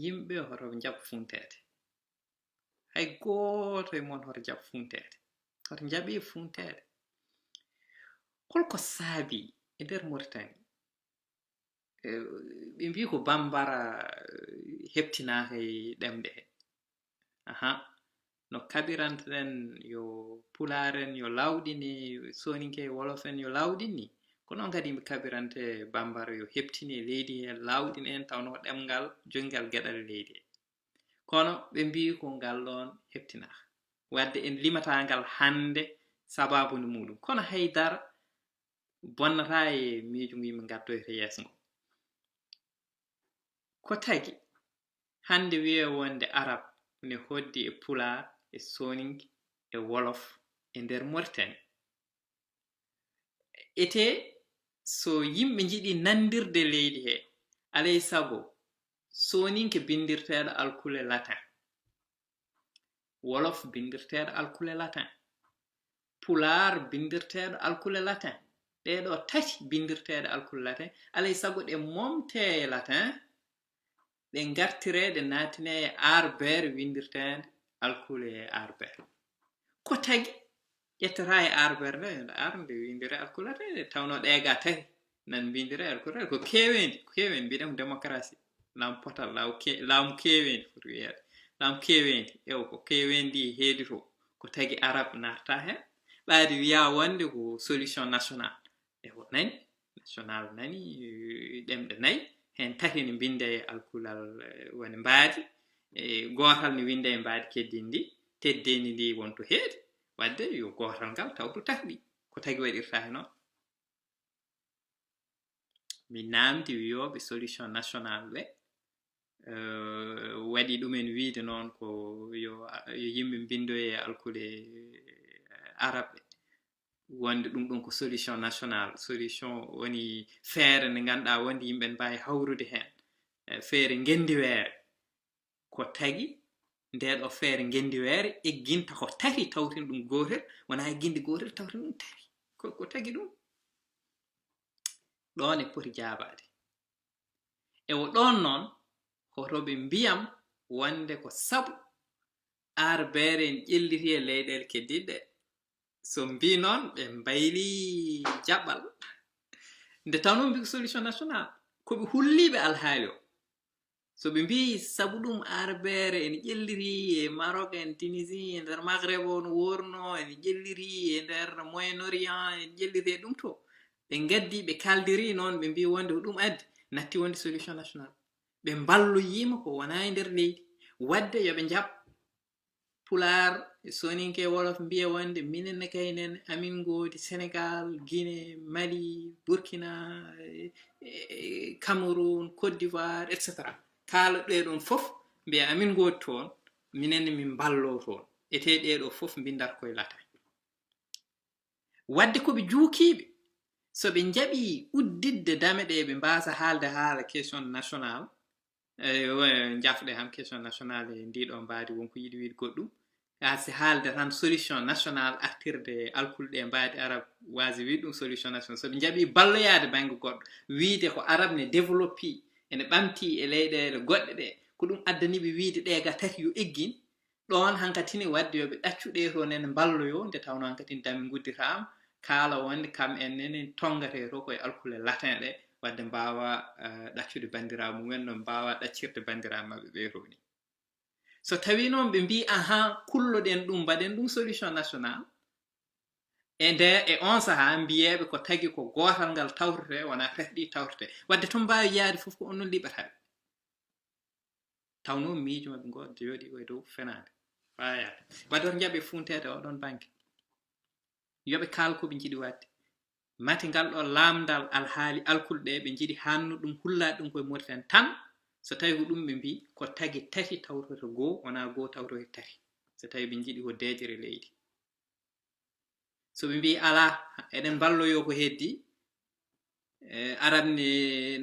yimɓe hoto jaɓ funtede hay goto e mon hoto jaɓ funtede hoto jaɓi funtede holko saabi e nder Mauritanie ɓe mbi ko bambara heptinaka e ɗemɗe he aha no kaɓiranten yo pularen yo lawɗini soninke wolofen yo lawɗini ko noon kadi ɓe kaɓirante bambara yo heptini e leydi he lawɗin en tawno ɗemgal jongal geɗal leydi kono ɓe mbi ko ngal ɗon heptinaka wadde en limata ngal hande sababude muɗum kono haydara bonnata e miijo ngi mi gaddoyta yeeso ngo ko tagi hande wiye wonde arab ne hoddi e pular e soninke e wolof e nder Mauritanie ete so yimɓe jiɗi nandirde leydi he alay sago soninke bindirteɗo alkule latin wolof bindirteɗo alkule latin pular bindirteɗo alkule latin ɗeɗo tati bindirteɗo alkule latin alay sago ɗe momte latin ɗe gartire ɗe natine e arbere windirteɗe alkule arbere ko tagi ƴettata e arbere nde arde windire alkule latin ɗe tawno ɗega tati nan windire alkule latin ko kewendi mbiɗen démocratie lam potal laamu kewendi foti wiyede laamu kewendi ewo ko kewendi heedi to ko tagi arab naata hen ɓaade wiya wonde ko solution national ewo nani national nani ɗemɗe nayi hen tati ne binde e alkulal woni mbaadi e gotal ne winde e mbaadi keddindi teddeni ndi wonto heedi wadde yo gotal ngal tawto tati ko tagi waɗirta hen noon mi namdi wiyoɓe solution national ɓe waɗi ɗumen wiide noon ko yo yimɓe bindoye e alkule arab ɓe wonde ɗum ɗon ko solution national solution woni feere nde ganduɗa wonde yimɓe mbawi hawrude hen feere gendiweere ko tagi ndeɗo feere gendiweere egginta ko tati tawtin ɗum gotel wona egginde gotel tawtin ɗum tati ko tagi ɗum ɗon e poti jaabade ewo ɗon noon hotoɓe mbiyam wonde ko sabu arbere en ƴelliti e leyɗele keddiɗe so mbi noon ɓe mbayli jaɓɓal nde tawno mbi ko solution national koɓe hulliɓe alhaali o so ɓe mbi sabu ɗum arbere ene ƴelliri e Maroc en Tunisie e nder Maghreb o no worno ene ƴelliri e nder Moyen-Orient ene ƴelliri ɗum to ɓe gaddi ɓe kaldiri noon ɓe mbi wonde ko ɗum addi natti wonde solution national ɓe mballoyima ko wona e nder leydi wadde yoɓe jaɓ pular soninke wolof mbiya wonde minenne kaynen amin goodi Sénégal Guinée Mali Burkina Cameroun Côte d'Ivoire etc kala ɗeɗon fof mbiya amin goodi toon minenne min ballo toon ete ɗeɗo fof mbindata koye latin wadde koɓe juukiɓe so ɓe jaɓi uddidde dame ɗe ɓe mbasa haalde haala question national jafɗe ham question national e ndiɗo mbaadi wonko yiɗi wiide goɗɗum asi haalde tan solution national artirde alkulɗe mbaadi arab wasi wiide ɗum solution national so ɓe jaɓi balloyade banggue goɗɗo wiide ko arab ne développe ene ɓamti e leyɗele goɗɗe ɗe ko ɗum addaniɓe wiide ɗega tati yo eggin ɗon hankatini wadde yoɓe ɗaccuɗe to nene balloyo nde tawno hankatini dami gudditama kala wonde kam en nene tongate to koye alkule latin ɗe wadde mbawa ɗaccude bandiraɓe mumen no mbawa ɗaccirde bandiraɓe mabɓe ɓe toni so tawi noon ɓe mbi aha kulloɗen ɗum mbaɗen ɗum solution national e nde e on saaha mbiyeɓe ko tagi ko gotal ngal tawrete wona tati ɗi tawrete wadde to mbawi yaade foof ko on noon liɓataɓe tawno miijo mabɓe godde yooɗi koye dow fenade fayade wadde oto jaaɓe funtede oɗon banque yoɓe kaal koɓe jiiɗi wadde mati ngal ɗo lamdal alhaali alkulɗe ɓe jiiɗi hannu ɗum hullade ɗum koye Mauritanie tan so tawi ko ɗum ɓe mbi ko tagi tati tawtoto goo wona goo tawtoto tati so tawi ɓe jiiɗi ko deejere leydi so ɓe mbi ala eɗen balloyo ko heddi arab ne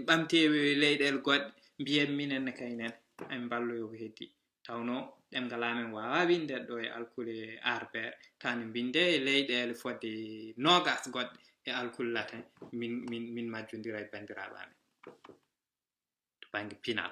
ɓamtewe leyɗele goɗɗe mbiyen minenne kaynen en balloyo ko heddi tawno ɗemgal amen wawa winde ɗo e alkule arbere tawne binde e leyɗele fodde nogas goɗɗe e alkule latin min majjodira e bandiraɓe amen to banggue pinal